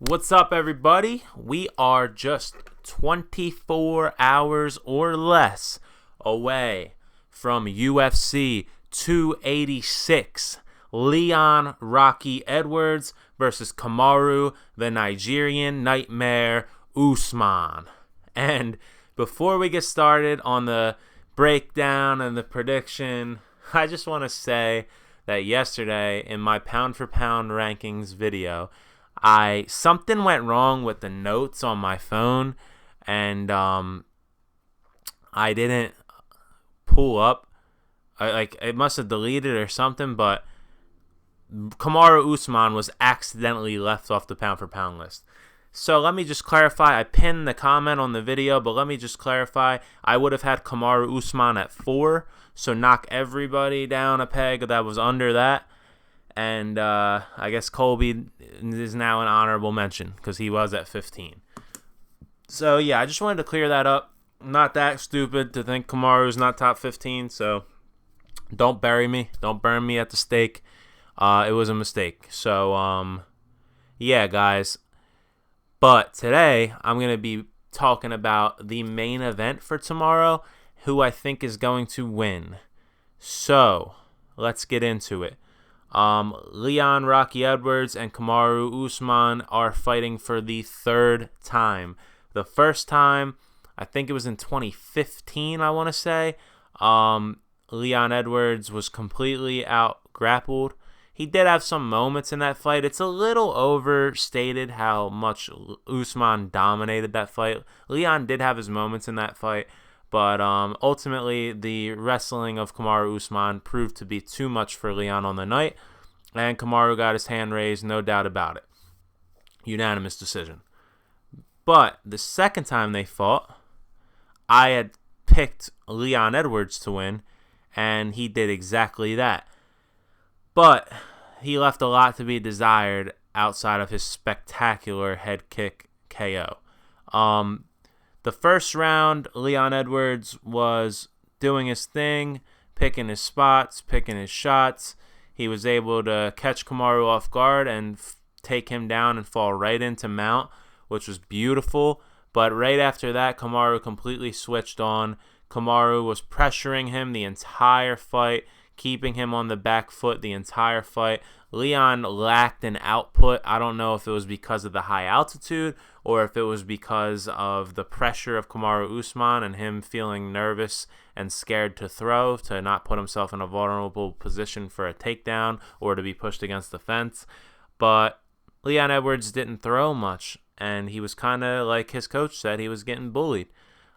What's up, everybody? We are just 24 hours or less away from UFC 286. Leon Rocky Edwards versus Kamaru, the Nigerian Nightmare Usman. And before we get started on the breakdown and the prediction, I just want to say that yesterday in my pound for pound rankings video, something went wrong with the notes on my phone, and I didn't pull up. It must have deleted or something, but Kamaru Usman was accidentally left off the pound for pound list. So let me just clarify. I pinned the comment on the video, but let me just clarify. I would have had Kamaru Usman at 4, so knock everybody down a peg that was under that. And I guess Colby is now an honorable mention because he was at 15. So, yeah, I just wanted to clear that up. I'm not that stupid to think Kamaru's not top 15, so don't bury me. Don't burn me at the stake. It was a mistake. So, yeah, guys. But today, I'm going to be talking about the main event for tomorrow, who I think is going to win. So, let's get into it. Leon Rocky Edwards and Kamaru Usman are fighting for the third time. The first time, I think it was in 2015, I want to say. Leon Edwards was completely out-grappled. He did have some moments in that fight. It's a little overstated how much Usman dominated that fight. Leon did have his moments in that fight, but ultimately the wrestling of Kamaru Usman proved to be too much for Leon on the night, and Kamaru got his hand raised, no doubt about it. Unanimous decision. But the second time they fought, I had picked Leon Edwards to win, and he did exactly that. But he left a lot to be desired outside of his spectacular head kick KO. The first round, Leon Edwards was doing his thing, picking his spots, picking his shots. He was able to catch Kamaru off guard and take him down and fall right into mount, which was beautiful. But right after that, Kamaru completely switched on. Kamaru was pressuring him the entire fight, keeping him on the back foot the entire fight. Leon lacked an output. I don't know if it was because of the high altitude or if it was because of the pressure of Kamaru Usman and him feeling nervous and scared to throw, to not put himself in a vulnerable position for a takedown or to be pushed against the fence. But Leon Edwards didn't throw much, and he was kind of like his coach said, he was getting bullied.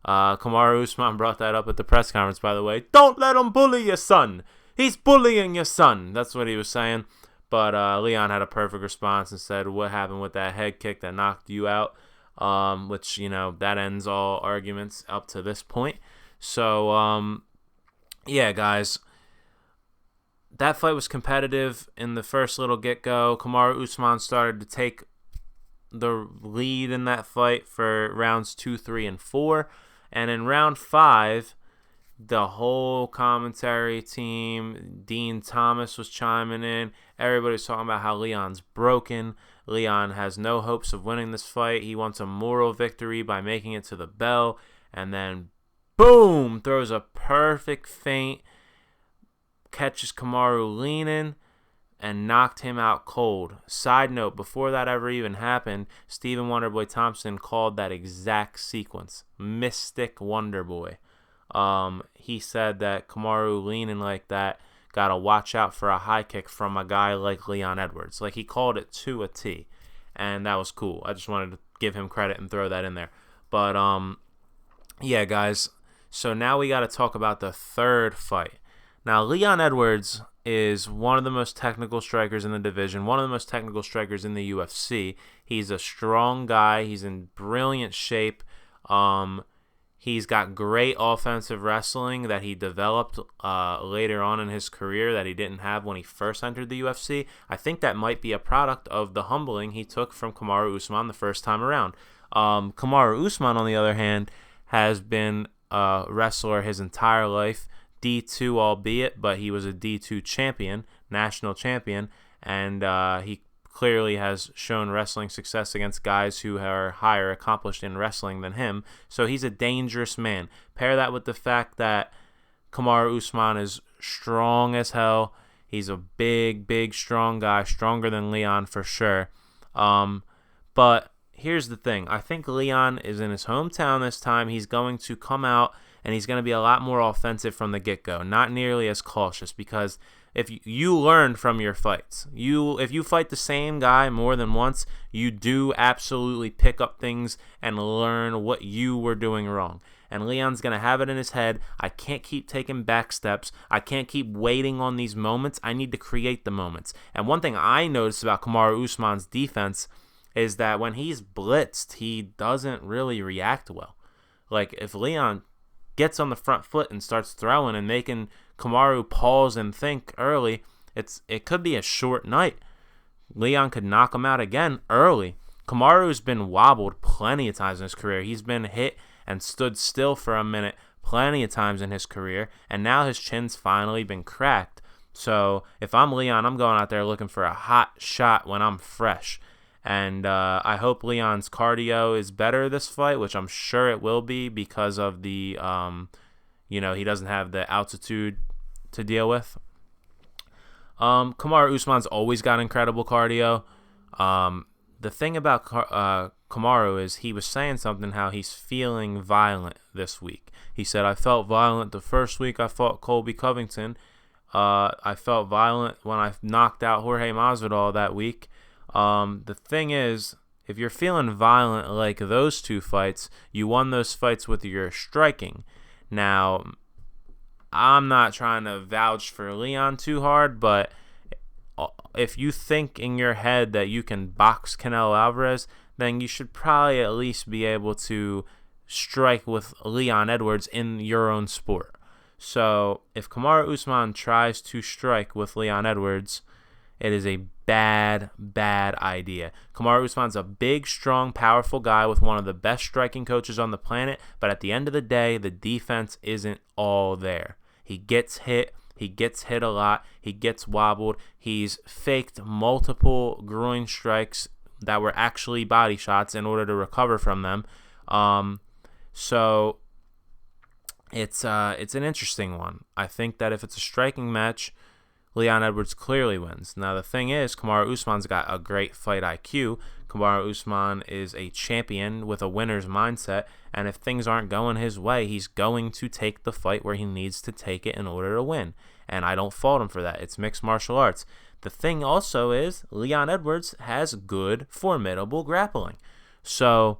Kamaru Usman brought that up at the press conference, by the way. Don't let him bully your son. He's bullying your son. That's what he was saying. But Leon had a perfect response and said, what happened with that head kick that knocked you out? Which, that ends all arguments up to this point. So, yeah, guys. That fight was competitive in the first little get-go. Kamaru Usman started to take the lead in that fight for rounds 2, 3, and 4. And in round 5, the whole commentary team, Dean Thomas was chiming in. Everybody was talking about how Leon's broken. Leon has no hopes of winning this fight. He wants a moral victory by making it to the bell. And then, boom, throws a perfect feint, catches Kamaru leaning, and knocked him out cold. Side note, before that ever even happened, Stephen Wonderboy Thompson called that exact sequence Mystic Wonderboy. He said that Kamaru leaning like that, gotta watch out for a high kick from a guy like Leon Edwards. Like, he called it to a T, and that was cool. I just wanted to give him credit and throw that in there. But, yeah, guys, so now we gotta talk about the third fight. Now, Leon Edwards is one of the most technical strikers in the division, one of the most technical strikers in the UFC. He's a strong guy. He's in brilliant shape. He's got great offensive wrestling that he developed later on in his career that he didn't have when he first entered the UFC. I think that might be a product of the humbling he took from Kamaru Usman the first time around. Kamaru Usman, on the other hand, has been a wrestler his entire life. D2 albeit, but he was a D2 champion, national champion, and he clearly has shown wrestling success against guys who are higher accomplished in wrestling than him. So he's a dangerous man. Pair that with the fact that Kamaru Usman is strong as hell. He's a big, strong guy, stronger than Leon for sure. But here's the thing. I think Leon is in his hometown this time. He's going to come out and he's going to be a lot more offensive from the get-go, not nearly as cautious, because if you learn from your fights, if you fight the same guy more than once, you do absolutely pick up things and learn what you were doing wrong. And Leon's going to have it in his head, I can't keep taking back steps. I can't keep waiting on these moments. I need to create the moments. And one thing I noticed about Kamaru Usman's defense is that when he's blitzed, he doesn't really react well. Like, if Leon gets on the front foot and starts throwing and making Kamaru pause and think early, it could be a short night. Leon could knock him out again early. Kamaru's been wobbled plenty of times in his career. He's been hit and stood still for a minute plenty of times in his career, and now his chin's finally been cracked. So if I'm Leon, I'm going out there looking for a hot shot when I'm fresh. And I hope Leon's cardio is better this fight, which I'm sure it will be because of the, he doesn't have the altitude to deal with. Kamaru Usman's always got incredible cardio. The thing about Kamaru is he was saying something how he's feeling violent this week. He said, I felt violent the first week I fought Colby Covington. I felt violent when I knocked out Jorge Masvidal that week. The thing is, if you're feeling violent like those two fights, you won those fights with your striking. Now, I'm not trying to vouch for Leon too hard, but if you think in your head that you can box Canelo Alvarez, then you should probably at least be able to strike with Leon Edwards in your own sport. So if Kamaru Usman tries to strike with Leon Edwards, it is a bad idea. Kamaru Usman's a big, strong, powerful guy with one of the best striking coaches on the planet, but at the end of the day, the defense isn't all there. He gets hit. He gets hit a lot. He gets wobbled. He's faked multiple groin strikes that were actually body shots in order to recover from them. So it's an interesting one. I think that if it's a striking match, Leon Edwards clearly wins. Now, the thing is, Kamaru Usman's got a great fight IQ. Kamaru Usman is a champion with a winner's mindset, and if things aren't going his way, he's going to take the fight where he needs to take it in order to win. And I don't fault him for that. It's mixed martial arts. The thing also is, Leon Edwards has good, formidable grappling. So,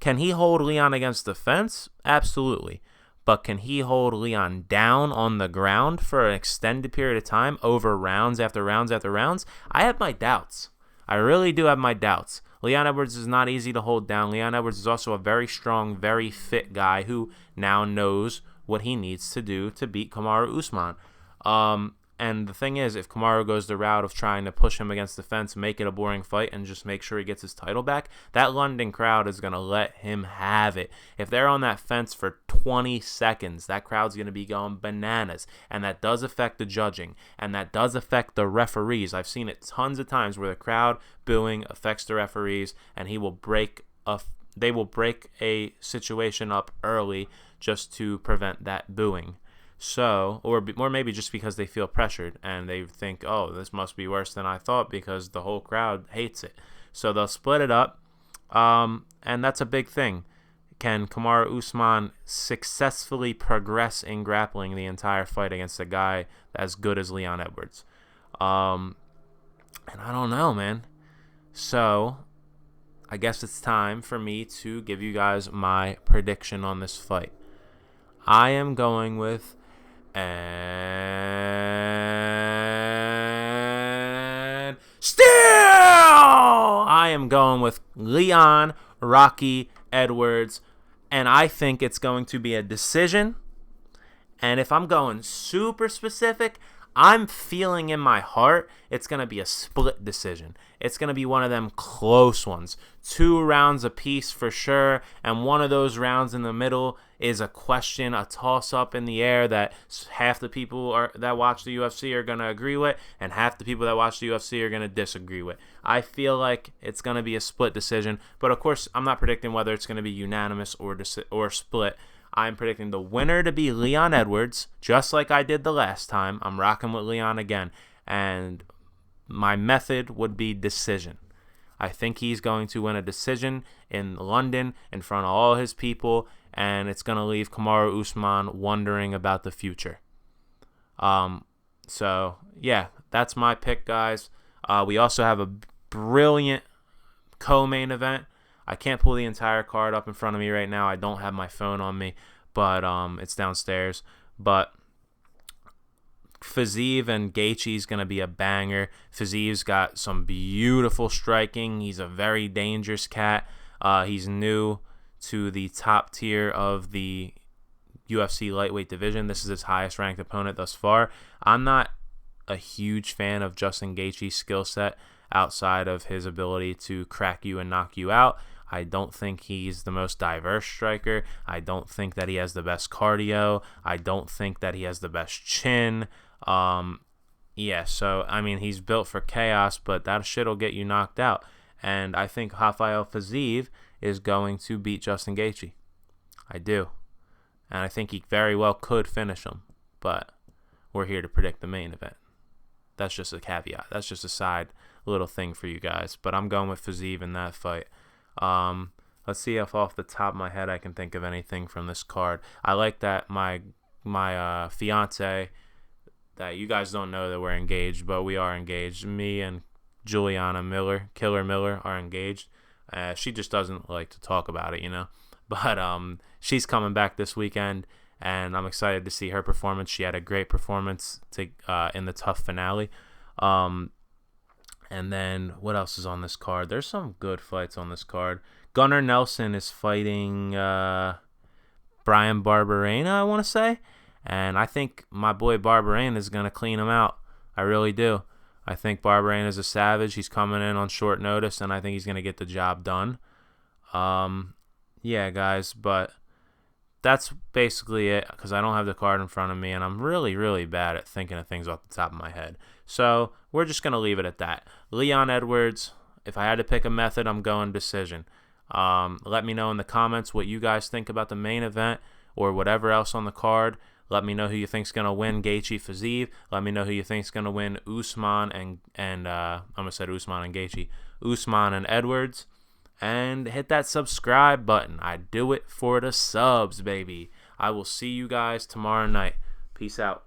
can he hold Leon against the fence? Absolutely. But can he hold Leon down on the ground for an extended period of time over rounds after rounds after rounds? I have my doubts. I really do have my doubts. Leon Edwards is not easy to hold down. Leon Edwards is also a very strong, very fit guy who now knows what he needs to do to beat Kamaru Usman. And the thing is, if Kamaru goes the route of trying to push him against the fence, make it a boring fight, and just make sure he gets his title back, that London crowd is going to let him have it. If they're on that fence for 20 seconds, that crowd's going to be going bananas. And that does affect the judging. And that does affect the referees. I've seen it tons of times where the crowd booing affects the referees, and they will break a situation up early just to prevent that booing. So, or maybe just because they feel pressured and they think, oh, this must be worse than I thought because the whole crowd hates it. So they'll split it up, and that's a big thing. Can Kamaru Usman successfully progress in grappling the entire fight against a guy as good as Leon Edwards? And I don't know, man. So, I guess it's time for me to give you guys my prediction on this fight. I am going with and still I am going with Leon Rocky Edwards, and I think it's going to be a decision. And if I'm going super specific, I'm feeling in my heart it's going to be a split decision. It's going to be one of them close ones. 2 rounds apiece for sure, and one of those rounds in the middle is a question, a toss-up in the air that half the people that watch the UFC are going to agree with, and half the people that watch the UFC are going to disagree with. I feel like it's going to be a split decision, but of course, I'm not predicting whether it's going to be unanimous or split. I'm predicting the winner to be Leon Edwards, just like I did the last time. I'm rocking with Leon again. And my method would be decision. I think he's going to win a decision in London in front of all his people, and it's going to leave Kamaru Usman wondering about the future. So, yeah, that's my pick, guys. We also have a brilliant co-main event. I can't pull the entire card up in front of me right now. I don't have my phone on me, but it's downstairs. But Fiziev and Gaethje's going to be a banger. Fiziev's got some beautiful striking. He's a very dangerous cat. He's new to the top tier of the UFC lightweight division. This is his highest ranked opponent thus far. I'm not a huge fan of Justin Gaethje's skill set outside of his ability to crack you and knock you out. I don't think he's the most diverse striker. I don't think that he has the best cardio. I don't think that he has the best chin. So, I mean, he's built for chaos, but that shit will get you knocked out. And I think Rafael Fiziev is going to beat Justin Gaethje. I do. And I think he very well could finish him. But we're here to predict the main event. That's just a caveat. That's just a side little thing for you guys. But I'm going with Fiziev in that fight. Let's see if off the top of my head I can think of anything from this card. I like that my fiance, that you guys don't know that we're engaged, but we are engaged. Me and Juliana Miller, Killer Miller, are engaged. She just doesn't like to talk about it, But she's coming back this weekend, and I'm excited to see her performance. She had a great performance in the TUF finale. And then what else is on this card? There's some good fights on this card. Gunnar Nelson is fighting Brian Barberena, I want to say. And I think my boy Barberena is going to clean him out. I really do. I think Barberena is a savage. He's coming in on short notice, and I think he's going to get the job done. Yeah, guys, but that's basically it because I don't have the card in front of me, and I'm really, really bad at thinking of things off the top of my head. So we're just going to leave it at that. Leon Edwards, if I had to pick a method, I'm going decision. Let me know in the comments what you guys think about the main event or whatever else on the card. Let me know who you think's going to win Gaethje Fiziev. Let me know who you think's going to win Usman and I almost said Usman and Gaethje. Usman and Edwards. And hit that subscribe button. I do it for the subs, baby. I will see you guys tomorrow night. Peace out.